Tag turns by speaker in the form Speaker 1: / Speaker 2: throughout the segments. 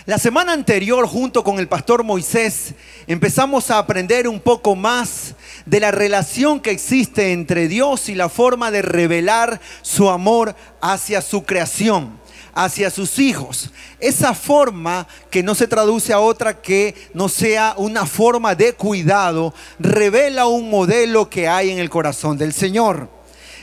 Speaker 1: La semana anterior, junto con el pastor Moisés, empezamos a aprender un poco más de la relación que existe entre Dios y la forma de revelar su amor hacia su creación, hacia sus hijos. Esa forma que no se traduce a otra que no sea una forma de cuidado, revela un modelo que hay en el corazón del Señor.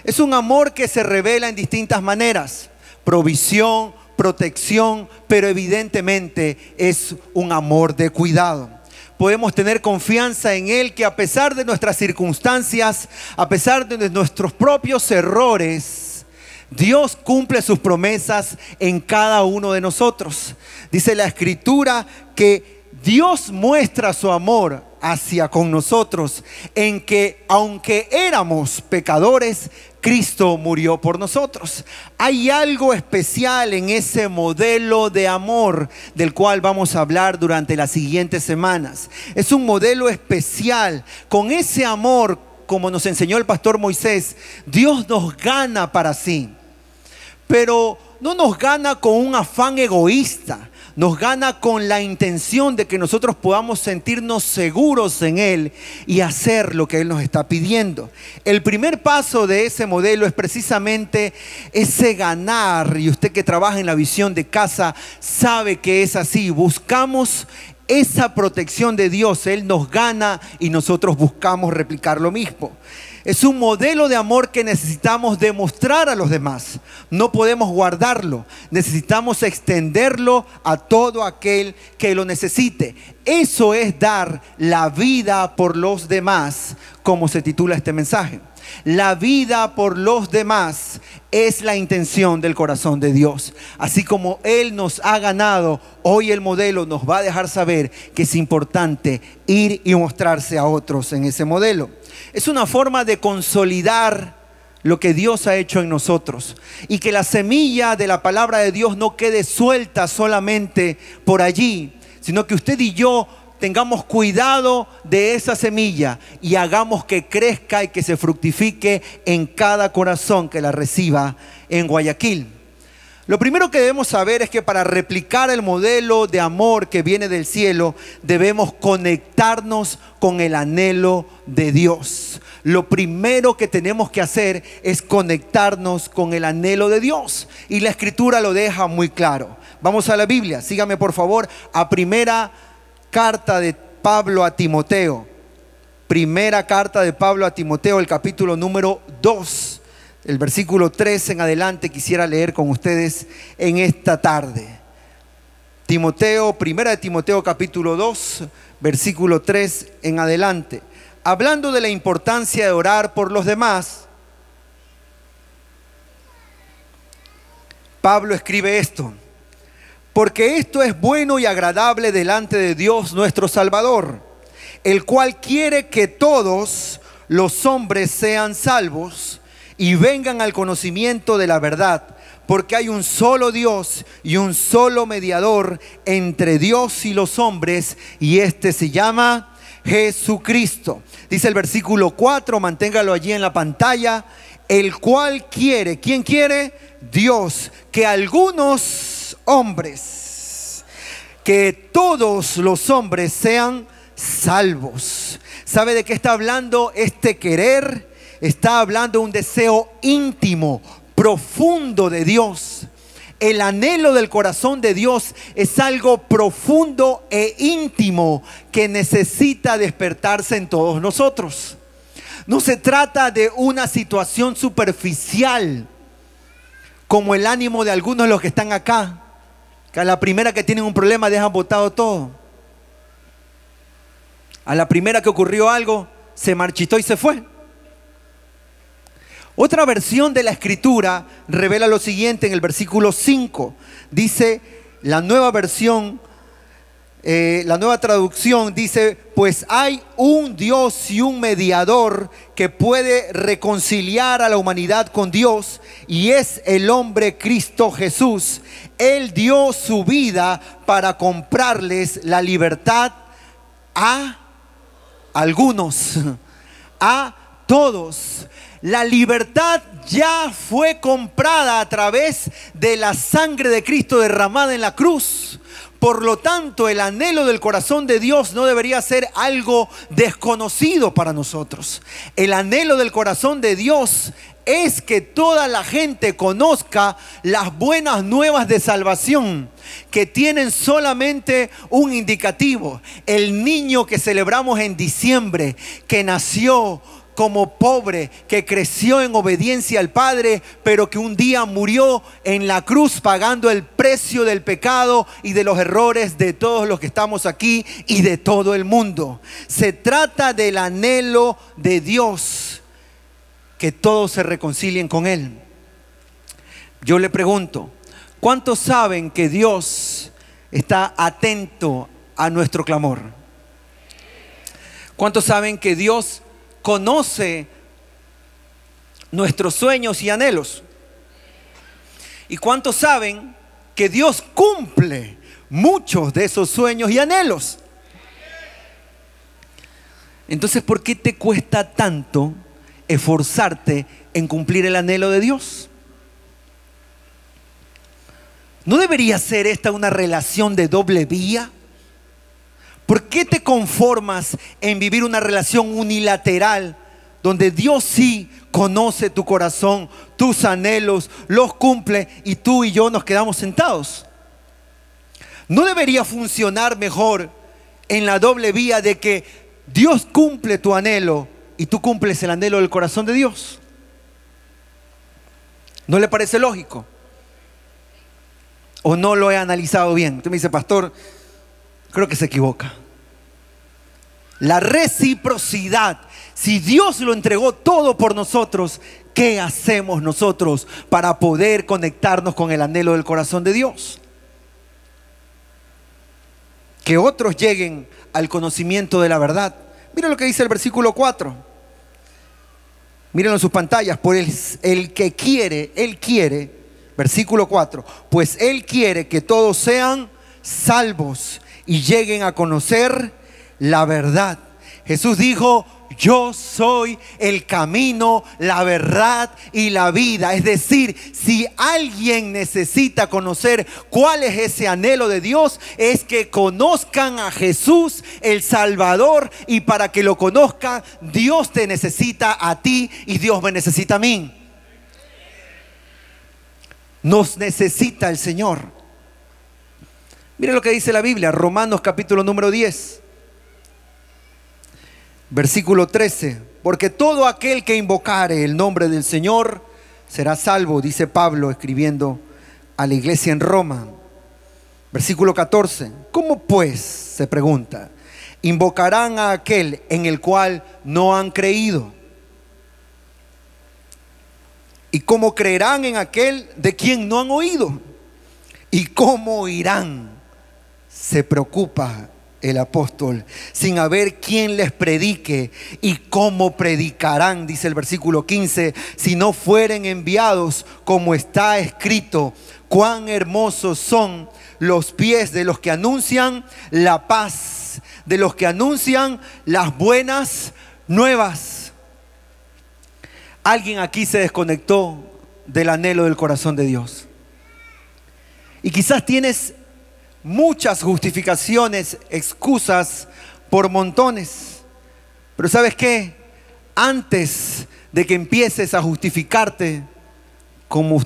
Speaker 1: Es un amor que se revela en distintas maneras: provisión, protección, pero evidentemente es un amor de cuidado. Podemos tener confianza en Él, que a pesar de nuestras circunstancias, a pesar de nuestros propios errores, Dios cumple sus promesas en cada uno de nosotros. Dice la Escritura que Dios muestra su amor hacia con nosotros en que, aunque éramos pecadores, Cristo murió por nosotros. Hay algo especial en ese modelo de amor del cual vamos a hablar durante las siguientes semanas. Es un modelo especial. Con ese amor, como nos enseñó el pastor Moisés, Dios nos gana para sí. Pero no nos gana con un afán egoísta. Nos gana con la intención de que nosotros podamos sentirnos seguros en Él y hacer lo que Él nos está pidiendo. El primer paso de ese modelo es precisamente ese ganar. Y usted que trabaja en la visión de casa sabe que es así. Buscamos esa protección de Dios. Él nos gana y nosotros buscamos replicar lo mismo. Es un modelo de amor que necesitamos demostrar a los demás. No podemos guardarlo. Necesitamos extenderlo a todo aquel que lo necesite. Eso es dar la vida por los demás, como se titula este mensaje. La vida por los demás es la intención del corazón de Dios. Así como Él nos ha ganado, hoy el modelo nos va a dejar saber que es importante ir y mostrarse a otros en ese modelo. Es una forma de consolidar lo que Dios ha hecho en nosotros y que la semilla de la palabra de Dios no quede suelta solamente por allí, sino que usted y yo tengamos cuidado de esa semilla y hagamos que crezca y que se fructifique en cada corazón que la reciba en Guayaquil. Lo primero que debemos saber es que para replicar el modelo de amor que viene del cielo, debemos conectarnos con el anhelo de Dios. Lo primero que tenemos que hacer es conectarnos con el anhelo de Dios. Y la Escritura lo deja muy claro. Vamos a la Biblia, sígame por favor a primera carta de Pablo a Timoteo. Primera carta de Pablo a Timoteo, el capítulo número 2. El versículo 3 en adelante quisiera leer con ustedes en esta tarde. Timoteo, primera de Timoteo capítulo 2, versículo 3 en adelante. Hablando de la importancia de orar por los demás, Pablo escribe esto: porque esto es bueno y agradable delante de Dios nuestro Salvador, el cual quiere que todos los hombres sean salvos y vengan al conocimiento de la verdad, porque hay un solo Dios y un solo mediador entre Dios y los hombres, y este se llama Jesucristo. Dice el versículo 4, manténgalo allí en la pantalla: el cual quiere, ¿quién quiere? Dios, que algunos hombres, que todos los hombres sean salvos. ¿Sabe de qué está hablando este querer? Está hablando de un deseo íntimo, profundo de Dios. El anhelo del corazón de Dios es algo profundo e íntimo que necesita despertarse en todos nosotros. No se trata de una situación superficial, como el ánimo de algunos de los que están acá, que a la primera que tienen un problema dejan botado todo. A la primera que ocurrió algo, se marchitó y se fue. Otra versión de la Escritura revela lo siguiente en el versículo 5. Dice la nueva versión, la nueva traducción dice: pues hay un Dios y un mediador que puede reconciliar a la humanidad con Dios, y es el hombre Cristo Jesús. Él dio su vida para comprarles la libertad a algunos, a todos. La libertad ya fue comprada a través de la sangre de Cristo derramada en la cruz. Por lo tanto, el anhelo del corazón de Dios no debería ser algo desconocido para nosotros. El anhelo del corazón de Dios es que toda la gente conozca las buenas nuevas de salvación, que tienen solamente un indicativo: el niño que celebramos en diciembre, que nació como pobre, que creció en obediencia al Padre, pero que un día murió en la cruz pagando el precio del pecado y de los errores de todos los que estamos aquí y de todo el mundo. Se trata del anhelo de Dios, que todos se reconcilien con Él. Yo le pregunto, ¿cuántos saben que Dios está atento a nuestro clamor? ¿Cuántos saben que Dios conoce nuestros sueños y anhelos? ¿Y cuántos saben que Dios cumple muchos de esos sueños y anhelos? Entonces, ¿por qué te cuesta tanto esforzarte en cumplir el anhelo de Dios? ¿No debería ser esta una relación de doble vía? ¿Por qué te conformas en vivir una relación unilateral donde Dios sí conoce tu corazón, tus anhelos, los cumple y tú y yo nos quedamos sentados? ¿No debería funcionar mejor en la doble vía de que Dios cumple tu anhelo y tú cumples el anhelo del corazón de Dios? ¿No le parece lógico? ¿O no lo he analizado bien? Usted me dice, pastor, creo que se equivoca. La reciprocidad. Si Dios lo entregó todo por nosotros, ¿qué hacemos nosotros para poder conectarnos con el anhelo del corazón de Dios? Que otros lleguen al conocimiento de la verdad. Mira lo que dice el versículo 4. Mírenlo en sus pantallas. Pues el que quiere, Él quiere, versículo 4, pues Él quiere que todos sean salvos y lleguen a conocer la verdad. Jesús dijo, yo soy el camino, la verdad y la vida. Es decir, si alguien necesita conocer cuál es ese anhelo de Dios, es que conozcan a Jesús, el Salvador. Y para que lo conozcan, Dios te necesita a ti y Dios me necesita a mí. Nos necesita el Señor. Mire lo que dice la Biblia, Romanos capítulo número 10. Versículo 13, porque todo aquel que invocare el nombre del Señor será salvo, dice Pablo escribiendo a la iglesia en Roma. Versículo 14, ¿cómo pues, se pregunta, invocarán a aquel en el cual no han creído? ¿Y cómo creerán en aquel de quien no han oído? ¿Y cómo oirán? Se preocupa el apóstol, sin haber quien les predique. ¿Y cómo predicarán? Dice el versículo 15, si no fueren enviados, como está escrito, cuán hermosos son los pies de los que anuncian la paz, de los que anuncian las buenas nuevas. Alguien aquí se desconectó del anhelo del corazón de Dios. Y quizás tienes muchas justificaciones, excusas por montones. Pero ¿sabes qué? Antes de que empieces a justificarte, como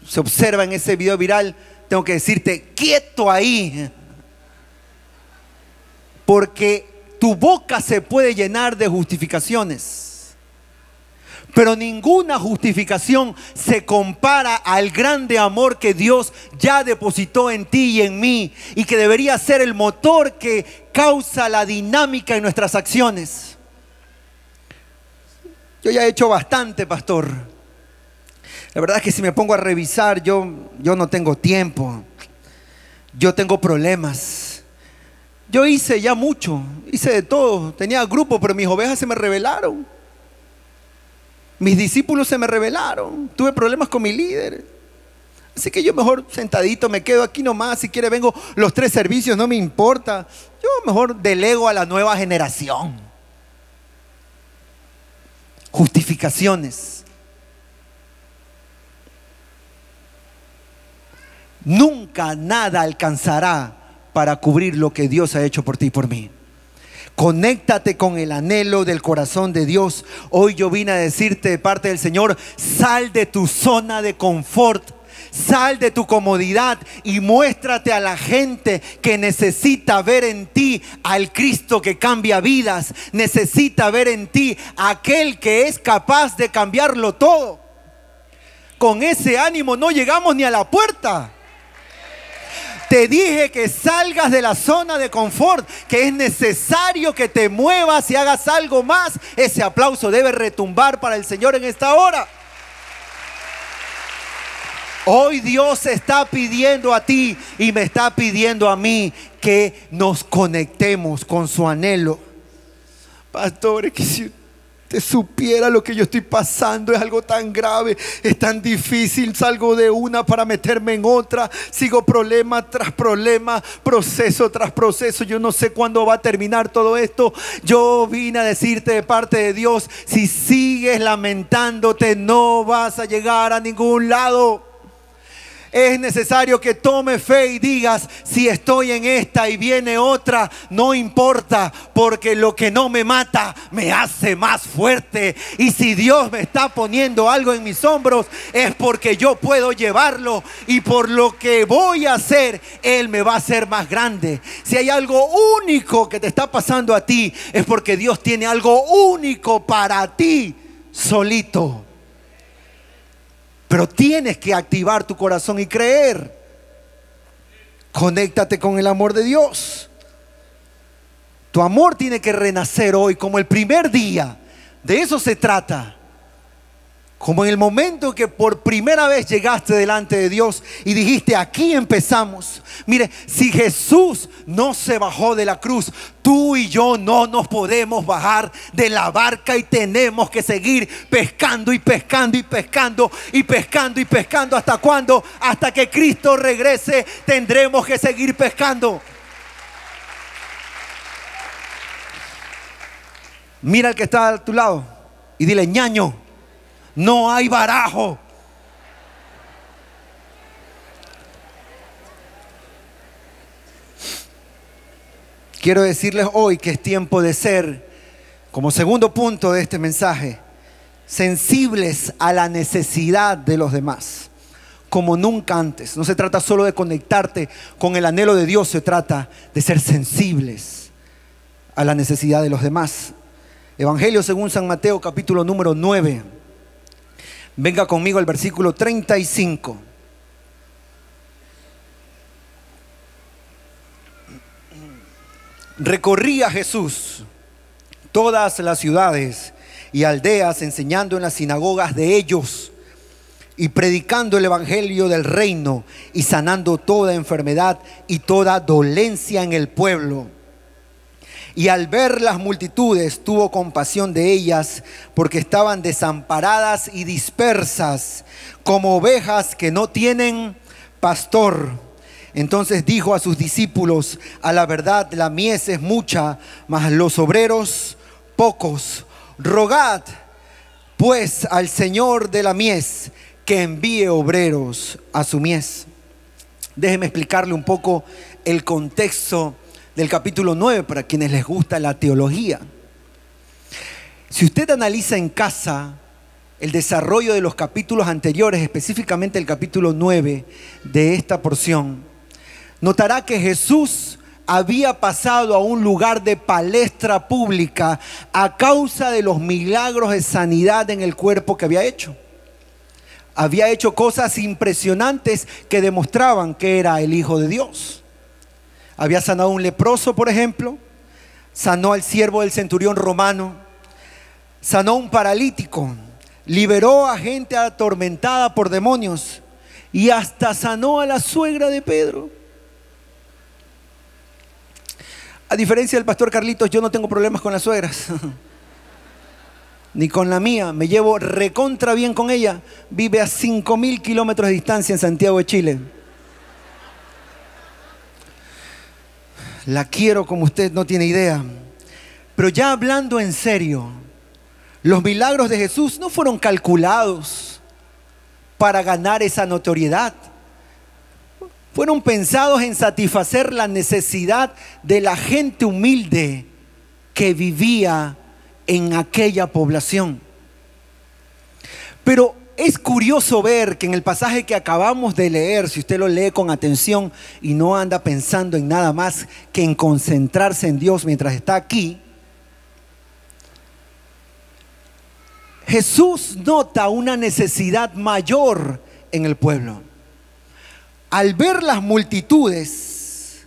Speaker 1: se observa en ese video viral, tengo que decirte, quieto ahí. Porque tu boca se puede llenar de justificaciones, pero ninguna justificación se compara al grande amor que Dios ya depositó en ti y en mí, y que debería ser el motor que causa la dinámica en nuestras acciones. Yo ya he hecho bastante, pastor. La verdad es que si me pongo a revisar, yo no tengo tiempo. Yo tengo problemas. Yo hice ya mucho, hice de todo. Tenía grupo, pero mis ovejas se me rebelaron. Mis discípulos se me rebelaron. Tuve problemas con mi líder. Así que yo mejor sentadito me quedo aquí nomás. Si quiere vengo los 3 servicios, no me importa. Yo mejor delego a la nueva generación. justificaciones. Nunca nada alcanzará para cubrir lo que Dios ha hecho por ti y por mí. Conéctate con el anhelo del corazón de Dios. Hoy yo vine a decirte de parte del Señor: sal de tu zona de confort, sal de tu comodidad y muéstrate a la gente que necesita ver en ti al Cristo que cambia vidas. Necesita ver en ti a aquel que es capaz de cambiarlo todo. Con ese ánimo no llegamos ni a la puerta. Te dije que salgas de la zona de confort, que es necesario que te muevas y hagas algo más. Ese aplauso debe retumbar para el Señor en esta hora. Hoy Dios está pidiendo a ti y me está pidiendo a mí que nos conectemos con su anhelo. Pastor, es que si te supiera lo que yo estoy pasando, es algo tan grave, es tan difícil, salgo de una para meterme en otra, sigo problema tras problema, proceso tras proceso, yo no sé cuándo va a terminar todo esto. Yo vine a decirte de parte de Dios: si sigues lamentándote, no vas a llegar a ningún lado. Es necesario que tome fe y digas: si estoy en esta y viene otra, no importa, porque lo que no me mata me hace más fuerte. Y si Dios me está poniendo algo en mis hombros, es porque yo puedo llevarlo, y por lo que voy a hacer, Él me va a hacer más grande. Si hay algo único que te está pasando a ti, es porque Dios tiene algo único para ti solito. Pero tienes que activar tu corazón y creer. Conéctate con el amor de Dios. Tu amor tiene que renacer hoy como el primer día. De eso se trata. Como en el momento que por primera vez llegaste delante de Dios y dijiste: aquí empezamos. Mire, si Jesús no se bajó de la cruz, tú y yo no nos podemos bajar de la barca, y tenemos que seguir pescando y pescando y pescando y pescando y pescando. ¿Hasta cuándo? Hasta que Cristo regrese tendremos que seguir pescando. Mira al que está a tu lado y dile: ñaño, no hay barajo. Quiero decirles hoy que es tiempo de ser, como segundo punto de este mensaje, sensibles a la necesidad de los demás, como nunca antes. No se trata solo de conectarte con el anhelo de Dios, se trata de ser sensibles a la necesidad de los demás. Evangelio según San Mateo, capítulo número 9. Venga conmigo al versículo 35. Recorría Jesús todas las ciudades y aldeas, enseñando en las sinagogas de ellos y predicando el evangelio del reino y sanando toda enfermedad y toda dolencia en el pueblo. Y al ver las multitudes, tuvo compasión de ellas, porque estaban desamparadas y dispersas, como ovejas que no tienen pastor. Entonces dijo a sus discípulos: a la verdad, la mies es mucha, mas los obreros pocos. Rogad pues al Señor de la mies que envíe obreros a su mies. Déjeme explicarle un poco el contexto del capítulo 9 para quienes les gusta la teología. Si usted analiza en casa el desarrollo de los capítulos anteriores, específicamente el capítulo 9 de esta porción, notará que Jesús había pasado a un lugar de palestra pública a causa de los milagros de sanidad en el cuerpo que había hecho. Había hecho cosas impresionantes que demostraban que era el Hijo de Dios. Había sanado a un leproso, por ejemplo, sanó al siervo del centurión romano, sanó a un paralítico, liberó a gente atormentada por demonios y hasta sanó a la suegra de Pedro. A diferencia del pastor Carlitos, yo no tengo problemas con las suegras, ni con la mía. Me llevo recontra bien con ella. Vive a 5.000 kilómetros de distancia en Santiago de Chile. La quiero como usted no tiene idea. Pero ya hablando en serio, Los milagros de Jesús no fueron calculados para ganar esa notoriedad. Fueron pensados en satisfacer la necesidad de la gente humilde que vivía en aquella población. Pero es curioso ver que en el pasaje que acabamos de leer, si usted lo lee con atención y no anda pensando en nada más que en concentrarse en Dios mientras está aquí, Jesús nota una necesidad mayor en el pueblo. Al ver las multitudes,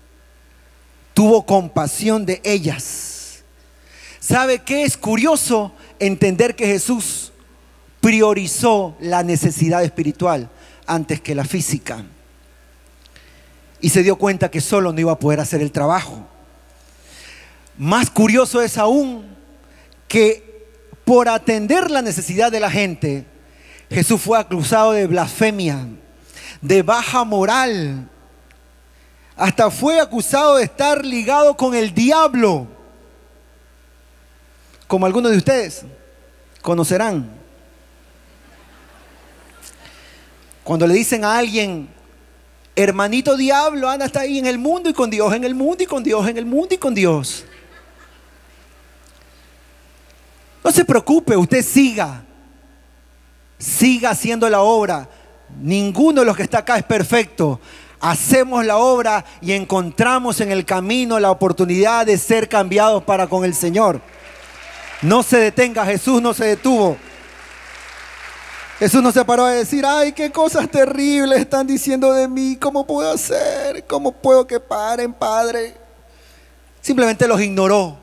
Speaker 1: tuvo compasión de ellas. ¿Sabe qué es curioso? Entender que Jesús priorizó la necesidad espiritual antes que la física. Y se dio cuenta que solo no iba a poder hacer el trabajo. Más curioso es aún que por atender la necesidad de la gente, Jesús fue acusado de blasfemia, de baja moral. Hasta fue acusado de estar ligado con el diablo, como algunos de ustedes conocerán. Cuando le dicen a alguien, hermanito diablo, anda hasta ahí en el mundo y con Dios, en el mundo y con Dios, en el mundo y con Dios. No se preocupe, usted siga haciendo la obra. Ninguno de los que está acá es perfecto. Hacemos la obra y encontramos en el camino la oportunidad de ser cambiados para con el Señor. No se detenga, Jesús no se detuvo. Jesús no se paró a decir, ay, qué cosas terribles están diciendo de mí, ¿cómo puedo hacer? ¿Cómo puedo que paren, Padre? Simplemente los ignoró.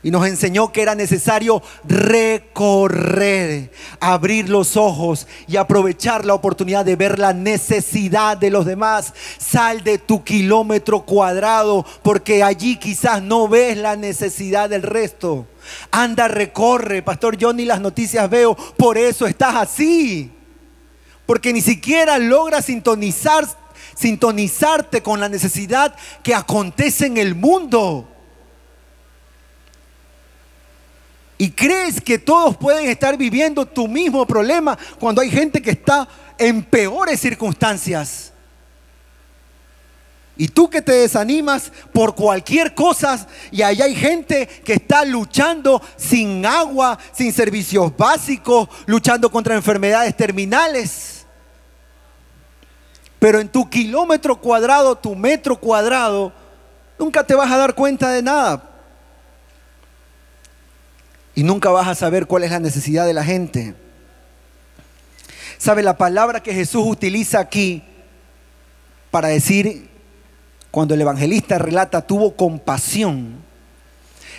Speaker 1: Y nos enseñó que era necesario recorrer, abrir los ojos y aprovechar la oportunidad de ver la necesidad de los demás. Sal de tu kilómetro cuadrado, porque allí quizás no ves la necesidad del resto. Anda, recorre, pastor, yo ni las noticias veo, por eso estás así. Porque ni siquiera logras sintonizarte con la necesidad que acontece en el mundo. Y crees que todos pueden estar viviendo tu mismo problema cuando hay gente que está en peores circunstancias. Y tú que te desanimas por cualquier cosa, y allá hay gente que está luchando sin agua, sin servicios básicos, luchando contra enfermedades terminales. Pero en tu kilómetro cuadrado, tu metro cuadrado, nunca te vas a dar cuenta de nada. Y nunca vas a saber cuál es la necesidad de la gente. ¿Sabe? La palabra que Jesús utiliza aquí para decir, cuando el evangelista relata, tuvo compasión,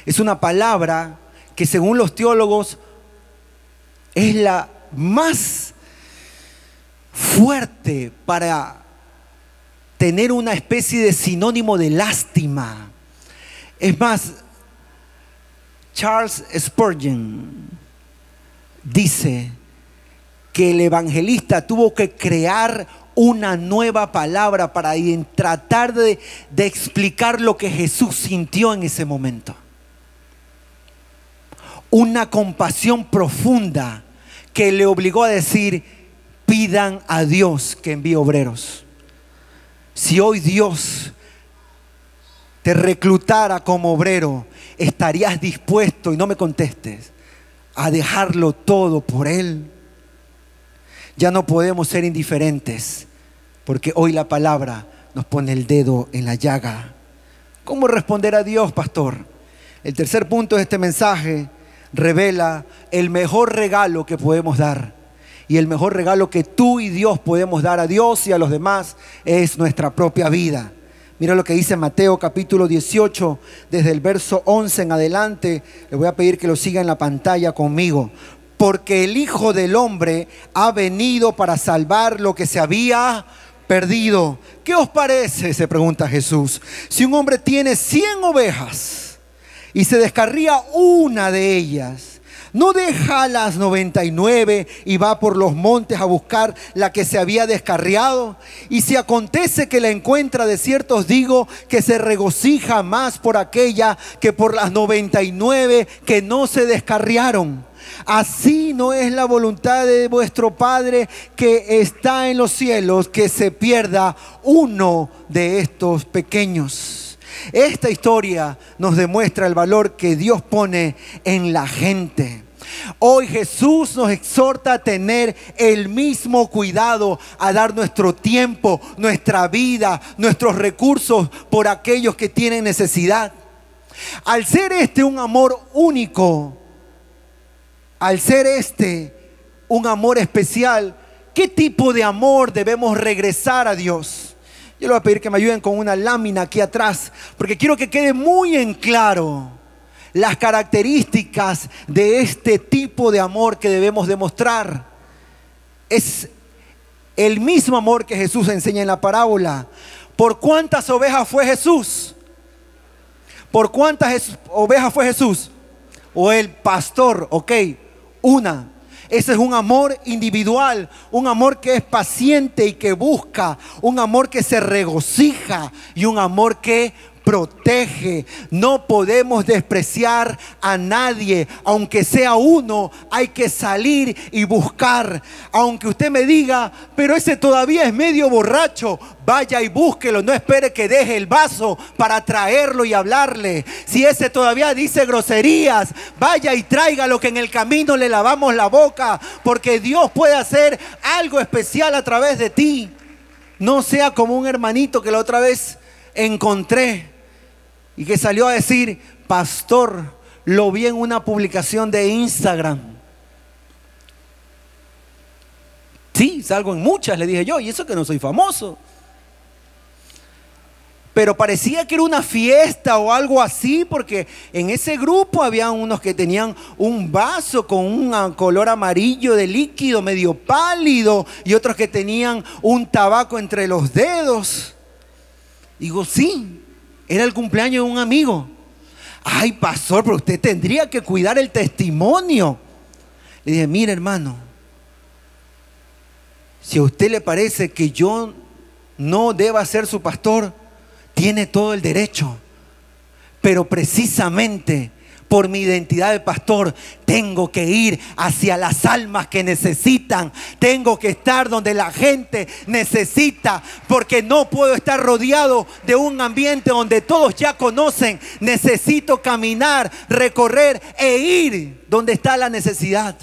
Speaker 1: es una palabra que según los teólogos es la más fuerte para tener una especie de sinónimo de lástima. Es más, Charles Spurgeon dice que el evangelista tuvo que crear una nueva palabra para tratar de explicar lo que Jesús sintió en ese momento. Una compasión profunda que le obligó a decir, pidan a Dios que envíe obreros. Si hoy Dios te reclutara como obrero, ¿estarías dispuesto, y no me contestes, a dejarlo todo por Él? Ya no podemos ser indiferentes, porque hoy la palabra nos pone el dedo en la llaga. ¿Cómo responder a Dios, pastor? El tercer punto de este mensaje revela el mejor regalo que podemos dar. Y el mejor regalo que tú y Dios podemos dar a Dios y a los demás es nuestra propia vida. Mira lo que dice Mateo capítulo 18, desde el verso 11 en adelante. Le voy a pedir que lo siga en la pantalla conmigo. Porque el Hijo del Hombre ha venido para salvar lo que se había perdido. ¿Qué os parece?, se pregunta Jesús. Si un hombre tiene 100 ovejas y se descarría una de ellas, ¿No deja las 99 y va por los montes a buscar la que se había descarriado? Y si acontece que la encuentra, de cierto os digo que se regocija más por aquella que por las 99 que no se descarriaron. Así no es la voluntad de vuestro Padre que está en los cielos, que se pierda uno de estos pequeños. Esta historia nos demuestra el valor que Dios pone en la gente. Hoy Jesús nos exhorta a tener el mismo cuidado, a dar nuestro tiempo, nuestra vida, nuestros recursos por aquellos que tienen necesidad. Al ser este un amor único, al ser este un amor especial, ¿qué tipo de amor debemos regresar a Dios? Yo le voy a pedir que me ayuden con una lámina aquí atrás, porque quiero que quede muy en claro las características de este tipo de amor que debemos demostrar. Es el mismo amor que Jesús enseña en la parábola. ¿Por cuántas ovejas fue Jesús? ¿Por cuántas ovejas fue Jesús? O el pastor, ok, una. Ese es un amor individual, un amor que es paciente y que busca, un amor que se regocija y un amor que protege. No podemos despreciar a nadie, aunque sea uno, hay que salir y buscar. Aunque usted me diga, pero ese todavía es medio borracho, vaya y búsquelo, no espere que deje el vaso para traerlo y hablarle. Si ese todavía dice groserías, vaya y tráigalo, que en el camino le lavamos la boca, porque Dios puede hacer algo especial a través de ti. No sea como un hermanito que la otra vez encontré y que salió a decir: pastor, lo vi en una publicación de Instagram. Sí, salgo en muchas, le dije yo, y eso que no soy famoso. Pero parecía que era una fiesta o algo así, porque en ese grupo había unos que tenían un vaso con un color amarillo de líquido medio pálido y otros que tenían un tabaco entre los dedos. Digo, sí, era el cumpleaños de un amigo. Ay, pastor, pero usted tendría que cuidar el testimonio. Le dije, mire, hermano, si a usted le parece que yo no deba ser su pastor, tiene todo el derecho. Pero precisamente por mi identidad de pastor, tengo que ir hacia las almas que necesitan. Tengo que estar donde la gente necesita, porque no puedo estar rodeado de un ambiente donde todos ya conocen. Necesito caminar, recorrer e ir donde está la necesidad.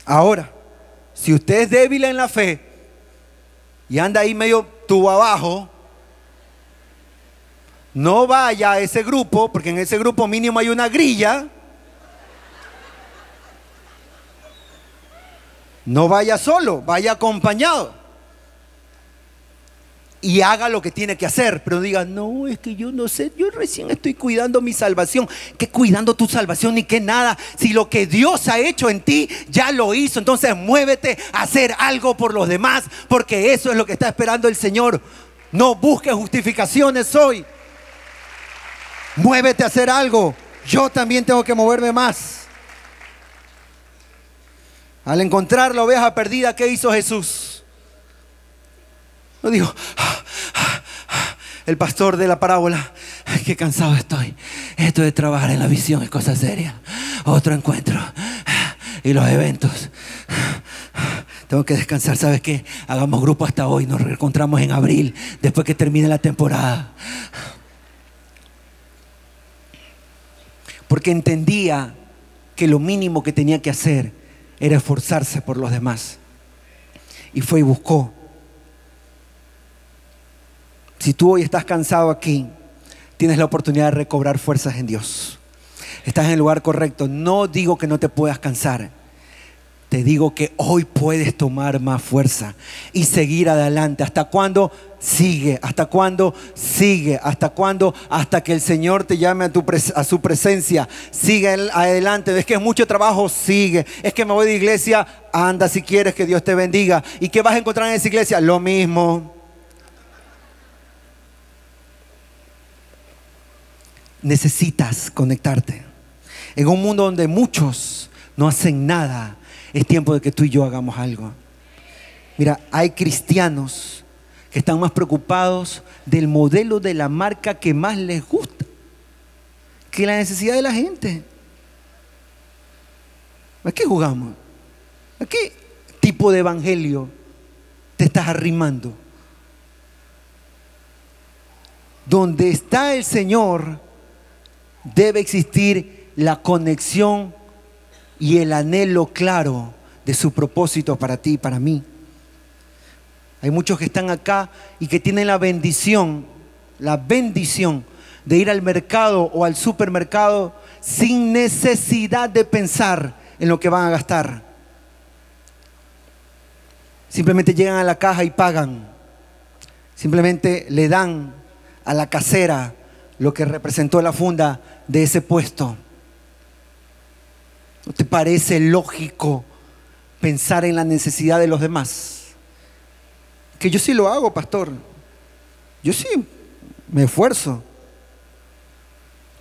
Speaker 1: Ahora, si usted es débil en la fe y anda ahí medio tubo abajo, no vaya a ese grupo, porque en ese grupo mínimo hay una grilla. No vaya solo, vaya acompañado. Y haga lo que tiene que hacer, pero diga, no, es que yo no sé, yo recién estoy cuidando mi salvación. ¿Qué cuidando tu salvación ni qué nada? Si lo que Dios ha hecho en ti, ya lo hizo. Entonces muévete a hacer algo por los demás, porque eso es lo que está esperando el Señor. No busques justificaciones hoy. Muévete a hacer algo. Yo también tengo que moverme más. Al encontrar la oveja perdida, ¿qué hizo Jesús? No dijo, el pastor de la parábola, ay, qué cansado estoy. Esto de trabajar en la visión es cosa seria. Otro encuentro y los eventos. Tengo que descansar, ¿sabes qué? Hagamos grupo hasta hoy, nos reencontramos en abril, después que termine la temporada. Porque entendía que lo mínimo que tenía que hacer era esforzarse por los demás. Y fue y buscó. Si tú hoy estás cansado aquí, tienes la oportunidad de recobrar fuerzas en Dios. Estás en el lugar correcto. No digo que no te puedas cansar. Te digo que hoy puedes tomar más fuerza y seguir adelante. ¿Hasta cuándo? Sigue. ¿Hasta cuándo? Sigue. ¿Hasta cuándo? Hasta que el Señor te llame a su presencia. Sigue adelante. ¿Ves que es mucho trabajo? Sigue. Es que me voy de iglesia. Anda si quieres, que Dios te bendiga. ¿Y qué vas a encontrar en esa iglesia? Lo mismo. necesitas conectarte. En un mundo donde muchos no hacen nada, es tiempo de que tú y yo hagamos algo. Mira, hay cristianos que están más preocupados del modelo de la marca que más les gusta que la necesidad de la gente. ¿A qué jugamos? ¿A qué tipo de evangelio te estás arrimando? Donde está el Señor debe existir la conexión y el anhelo claro de su propósito para ti y para mí. Hay muchos que están acá y que tienen la bendición de ir al mercado o al supermercado sin necesidad de pensar en lo que van a gastar. Simplemente llegan a la caja y pagan. Simplemente le dan a la casera lo que representó la funda de ese puesto. ¿No te parece lógico pensar en la necesidad de los demás? Que yo sí lo hago, pastor. Yo sí me esfuerzo.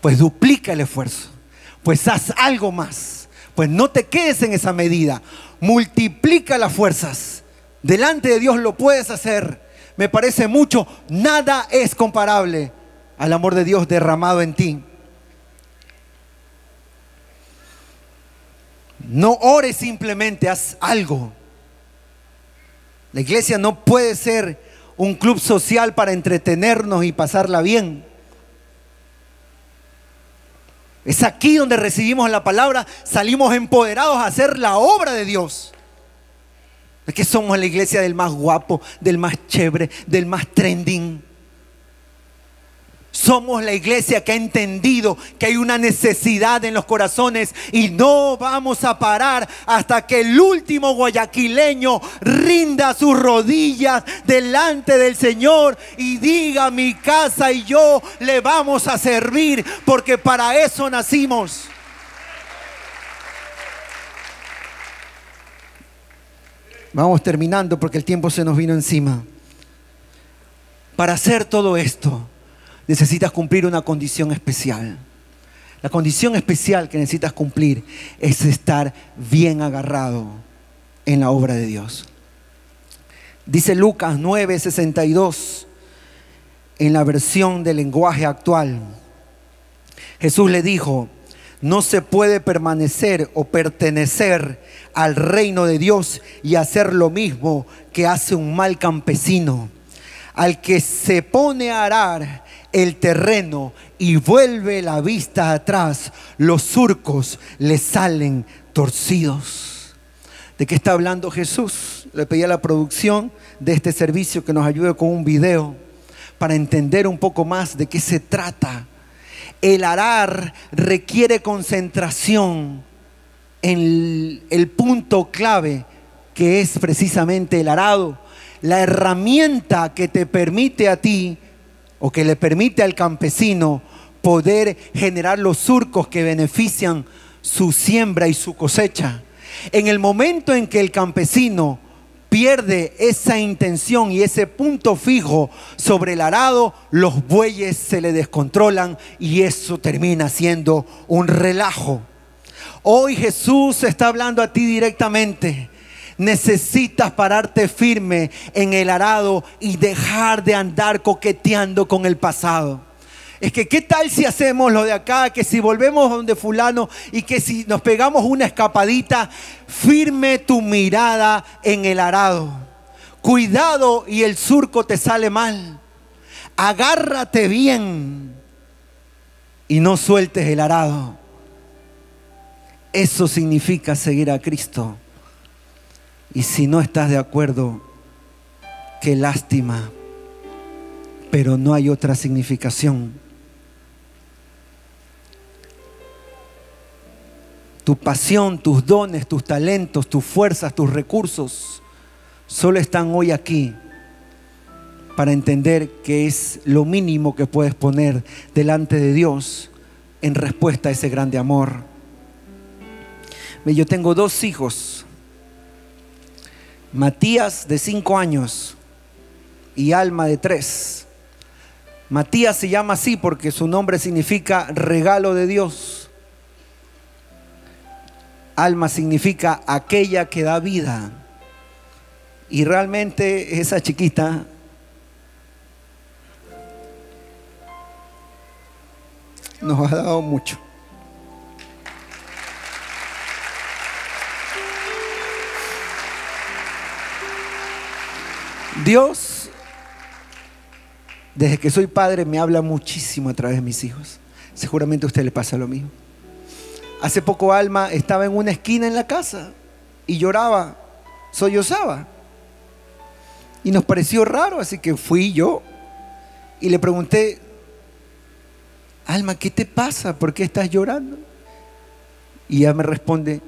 Speaker 1: Pues duplica el esfuerzo. Pues haz algo más. Pues no te quedes en esa medida. Multiplica las fuerzas. Delante de Dios lo puedes hacer. Me parece mucho. Nada es comparable al amor de Dios derramado en ti. No ores simplemente, haz algo. La iglesia no puede ser un club social para entretenernos y pasarla bien. Es aquí donde recibimos la palabra, salimos empoderados a hacer la obra de Dios. Es que somos la iglesia del más guapo, del más chévere, del más trending. Somos la iglesia que ha entendido que hay una necesidad en los corazones y no vamos a parar hasta que el último guayaquileño rinda sus rodillas delante del Señor y diga: mi casa y yo le vamos a servir, porque para eso nacimos. Vamos terminando porque el tiempo se nos vino encima. Para hacer todo esto necesitas cumplir una condición especial. La condición especial que necesitas cumplir es estar bien agarrado en la obra de Dios. Dice Lucas 9:62 en la versión del lenguaje actual. Jesús le dijo: no se puede permanecer o pertenecer al reino de Dios y hacer lo mismo que hace un mal campesino. Al que se pone a arar el terreno y vuelve la vista atrás, los surcos le salen torcidos. ¿De qué está hablando Jesús? Le pedí a la producción de este servicio que nos ayude con un video para entender un poco más de qué se trata. El arar requiere concentración en el punto clave, que es precisamente el arado. La herramienta que te permite a ti, o que le permite al campesino, poder generar los surcos que benefician su siembra y su cosecha. En el momento en que el campesino pierde esa intención y ese punto fijo sobre el arado, los bueyes se le descontrolan y eso termina siendo un relajo. Hoy Jesús está hablando a ti directamente. Necesitas pararte firme en el arado y dejar de andar coqueteando con el pasado. Es que ¿qué tal si hacemos lo de acá? Que si volvemos donde fulano y que si nos pegamos una escapadita. Firme tu mirada en el arado. Cuidado y el surco te sale mal. Agárrate bien y no sueltes el arado. Eso significa seguir a Cristo. Y si no estás de acuerdo, qué lástima, pero no hay otra significación. Tu pasión, tus dones, tus talentos, tus fuerzas, tus recursos, solo están hoy aquí para entender que es lo mínimo que puedes poner delante de Dios en respuesta a ese grande amor. Yo tengo 2 hijos. Matías de 5 años y Alma de 3. Matías se llama así porque su nombre significa regalo de Dios. Alma significa aquella que da vida. Y realmente esa chiquita nos ha dado mucho. Dios, desde que soy padre, me habla muchísimo a través de mis hijos. Seguramente a usted le pasa lo mismo. Hace poco Alma estaba en una esquina en la casa y lloraba, sollozaba. Y nos pareció raro, así que fui yo y le pregunté: Alma, ¿qué te pasa? ¿Por qué estás llorando? Y ella me responde: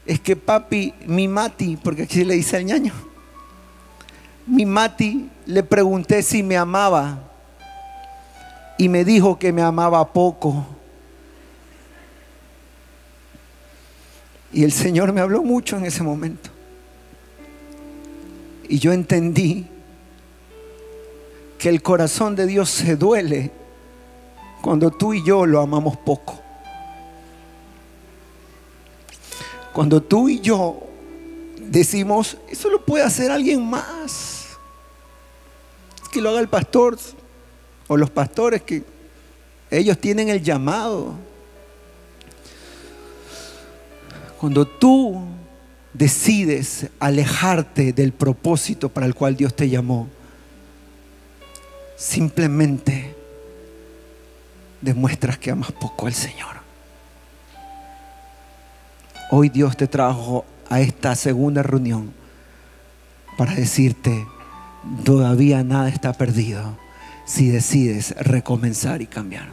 Speaker 1: es que papi, mi Mati, porque aquí le dice al ñaño, mi Mati, le pregunté si me amaba y me dijo que me amaba poco. Y el Señor me habló mucho en ese momento. Y yo entendí que el corazón de Dios se duele cuando tú y yo lo amamos poco. Cuando tú y yo decimos: eso lo puede hacer alguien más, que lo haga el pastor o los pastores, que ellos tienen el llamado. Cuando tú decides alejarte del propósito para el cual Dios te llamó, simplemente demuestras que amas poco al Señor. Hoy Dios te trajo a esta segunda reunión para decirte: todavía nada está perdido si decides recomenzar y cambiar.